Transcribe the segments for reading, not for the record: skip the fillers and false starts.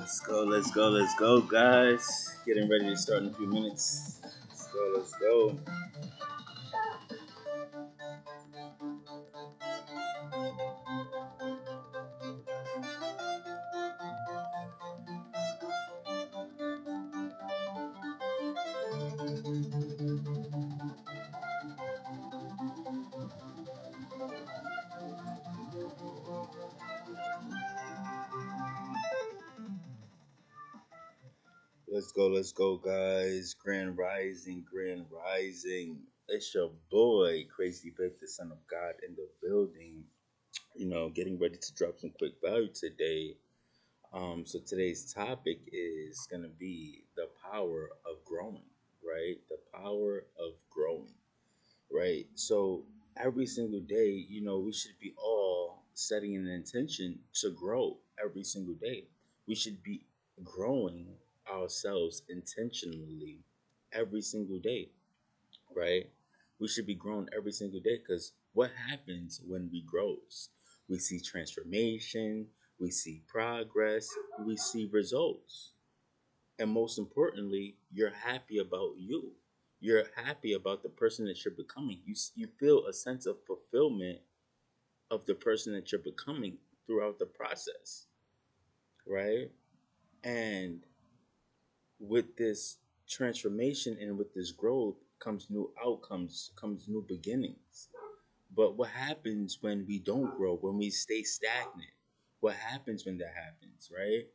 Let's go, guys. Getting ready to start in a few minutes. Let's go. Let's go, guys. Grand Rising. It's your boy, Crazy Vic, the Son of God, in the building. Getting ready to drop some quick value today. So today's topic is gonna be the power of growing, right? The power of growing, right? So every single day, we should be all setting an intention to grow every single day. We should be growing ourselves intentionally every single day, right? We should be growing every single day because what happens when we grows? We see transformation, we see progress, we see results, and most importantly, you're happy about you. You're happy about the person that you're becoming. You feel a sense of fulfillment of the person that you're becoming throughout the process, right? And with this transformation and with this growth comes new outcomes, comes new beginnings. But what happens when we don't grow, when we stay stagnant? What happens when that happens, right?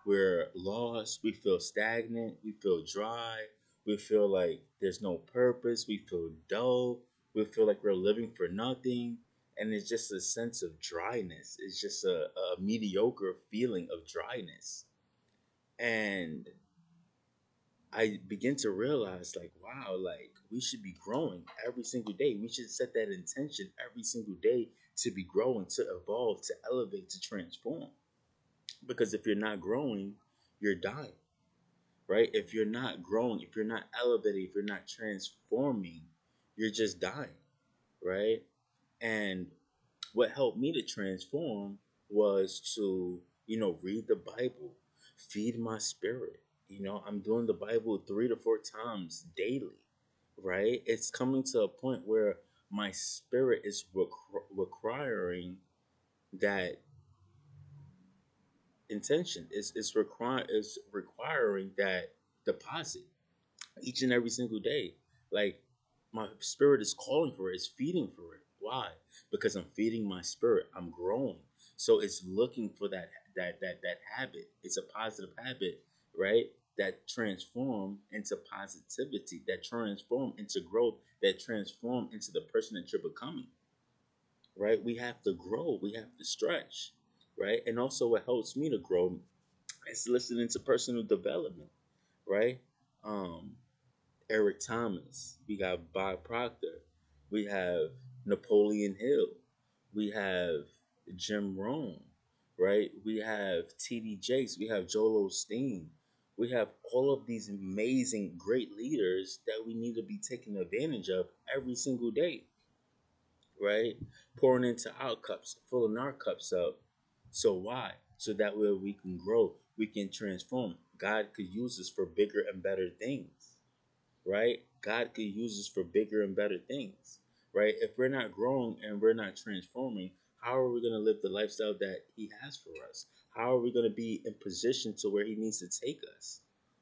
We're lost, we feel stagnant, we feel dry, we feel like there's no purpose, we feel dull, we feel like we're living for nothing. And it's just a sense of dryness. It's just a mediocre feeling of dryness. And I begin to realize, like, wow, like we should be growing every single day. We should set that intention every single day to be growing, to evolve, to elevate, to transform. Because if you're not growing, you're dying, right? If you're not growing, if you're not elevating, if you're not transforming, you're just dying, right? And what helped me to transform was to, read the Bible, feed my spirit. I'm doing the Bible 3 to 4 times daily, right? It's coming to a point where my spirit is requiring that intention. Is requiring that deposit each and every single day. Like my spirit is calling for it, it's feeding for it. Why? Because I'm feeding my spirit. I'm growing. So it's looking for that habit. It's a positive habit, right? That transform into positivity, that transform into growth, that transform into the person that you're becoming. Right? We have to grow, we have to stretch, right? And also what helps me to grow is listening to personal development, right? Um, Eric Thomas, we got Bob Proctor, we have Napoleon Hill, we have Jim Rohn, right? We have T.D. Jakes, we have Joel Osteen. We have all of these amazing, great leaders that we need to be taking advantage of every single day, right? Pouring into our cups, filling our cups up. So why? So that way we can grow, we can transform. God could use us for bigger and better things, right? God could use us for bigger and better things, right? If we're not growing and we're not transforming, how are we going to live the lifestyle that He has for us? How are we going to be in position to where He needs to take us,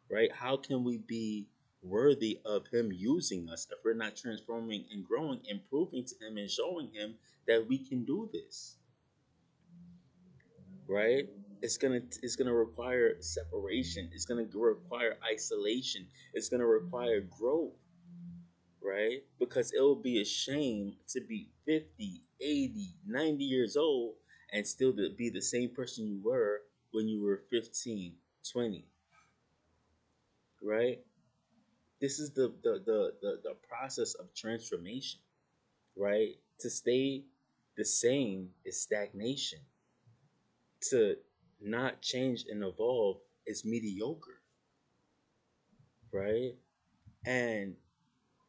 right? How can we be worthy of Him using us if we're not transforming and growing and proving to Him and showing Him that we can do this, right? It's gonna require separation. It's gonna require isolation. It's gonna require growth, right? Because it will be a shame to be 50, 80, 90 years old and still to be the same person you were when you were 15, 20, right? This is the process of transformation, right? To stay the same is stagnation. To not change and evolve is mediocre, right? And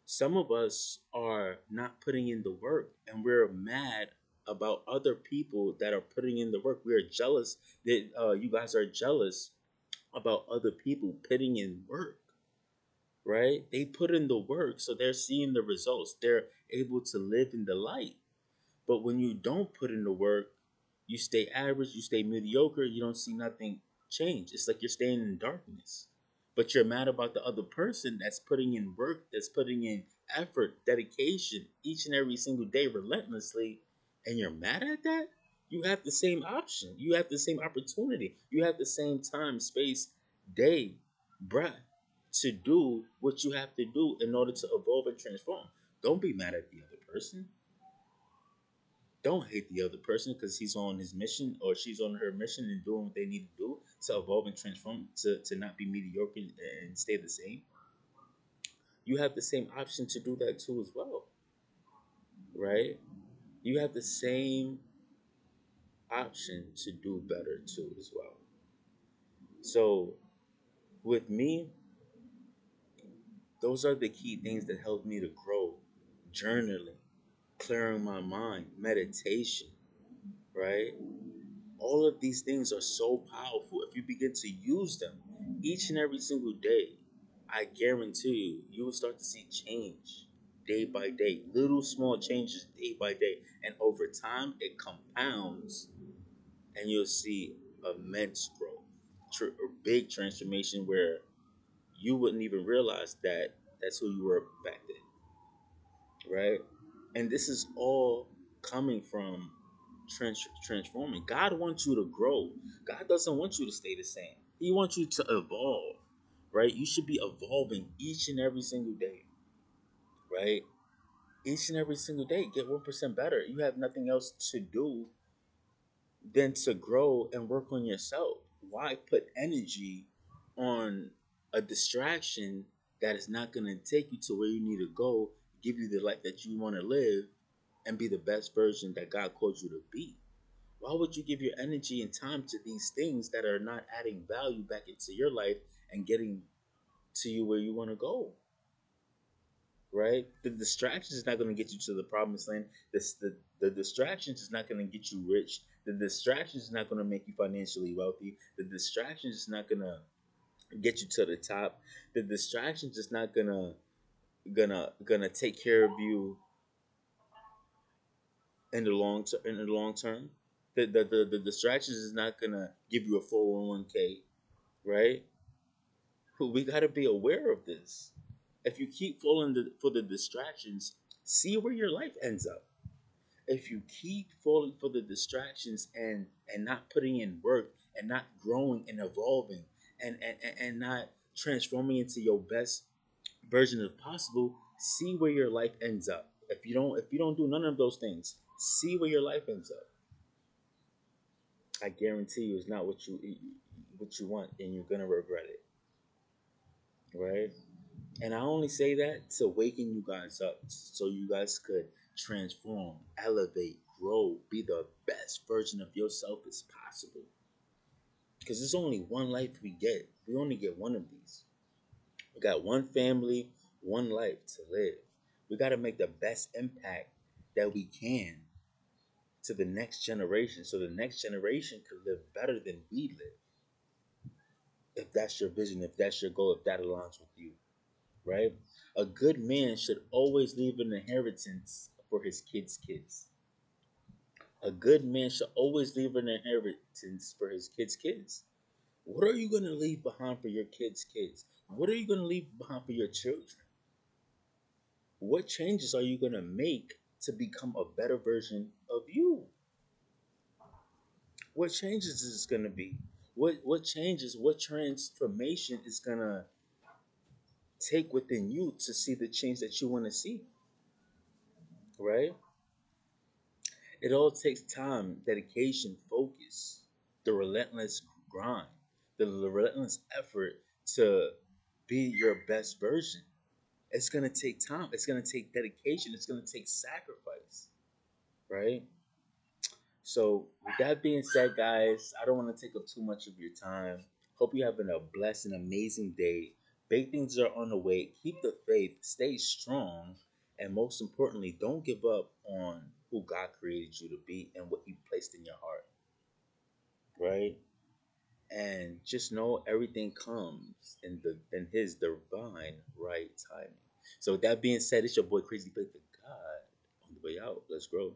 some of us are not putting in the work and we're mad about other people that are putting in the work. We are jealous that you guys are jealous about other people putting in work, right? They put in the work, so they're seeing the results. They're able to live in the light. But when you don't put in the work, you stay average, you stay mediocre, you don't see nothing change. It's like you're staying in darkness. But you're mad about the other person that's putting in work, that's putting in effort, dedication each and every single day relentlessly, and you're mad at that? You have the same option. You have the same opportunity. You have the same time, space, day, breath to do what you have to do in order to evolve and transform. Don't be mad at the other person. Don't hate the other person because he's on his mission or she's on her mission and doing what they need to do to evolve and transform, to not be mediocre and stay the same. You have the same option to do that too as well, right? You have the same option to do better too as well. So with me, those are the key things that help me to grow: journaling, clearing my mind, meditation, right? All of these things are so powerful. If you begin to use them each and every single day, I guarantee you, you will start to see change day by day, little small changes day by day. And over time, it compounds and you'll see immense growth, a big transformation where you wouldn't even realize that that's who you were back then, right? And this is all coming from transforming. God wants you to grow. God doesn't want you to stay the same. He wants you to evolve, right? You should be evolving each and every single day, right? Each and every single day, get 1% better. You have nothing else to do than to grow and work on yourself. Why put energy on a distraction that is not going to take you to where you need to go, give you the life that you want to live, and be the best version that God called you to be? Why would you give your energy and time to these things that are not adding value back into your life and getting to you where you want to go? Right? The distractions is not going to get you to the promised land. The distractions is not going to get you rich. The distractions is not going to make you financially wealthy. The distractions is not going to get you to the top. The distractions is not gonna take care of you in the long term. The distractions is not gonna give you a 401k, right? We got to be aware of this. If you keep falling for the distractions, see where your life ends up. If you keep falling for the distractions and not putting in work and not growing and evolving and not transforming into your best version of possible, see where your life ends up. If you don't do none of those things, see where your life ends up. I guarantee you it's not what you want, and you're gonna regret it, right? And I only say that to waken you guys up so you guys could transform, elevate, grow, be the best version of yourself as possible. Because there's only one life we get. We only get one of these. We got one family, one life to live. We got to make the best impact that we can to the next generation so the next generation could live better than we live. If that's your vision, if that's your goal, if that aligns with you, right? A good man should always leave an inheritance for his kids' kids. A good man should always leave an inheritance for his kids' kids. What are you going to leave behind for your kids' kids? What are you going to leave behind for your children? What changes are you going to make to become a better version of you? What changes is this going to be? What changes, what transformation is going to take within you to see the change that you want to see, right? It all takes time, dedication, focus, the relentless grind, the relentless effort to be your best version. It's going to take time. It's going to take dedication. It's going to take sacrifice, right? So, with that being said, guys, I don't want to take up too much of your time. Hope you're having a blessed and amazing day. Big things are on the way. Keep the faith, stay strong, and most importantly, don't give up on who God created you to be and what He placed in your heart, right? and just know everything comes in His divine right timing. So with that being said, it's your boy Crazy Faith the God on the way out. Let's grow.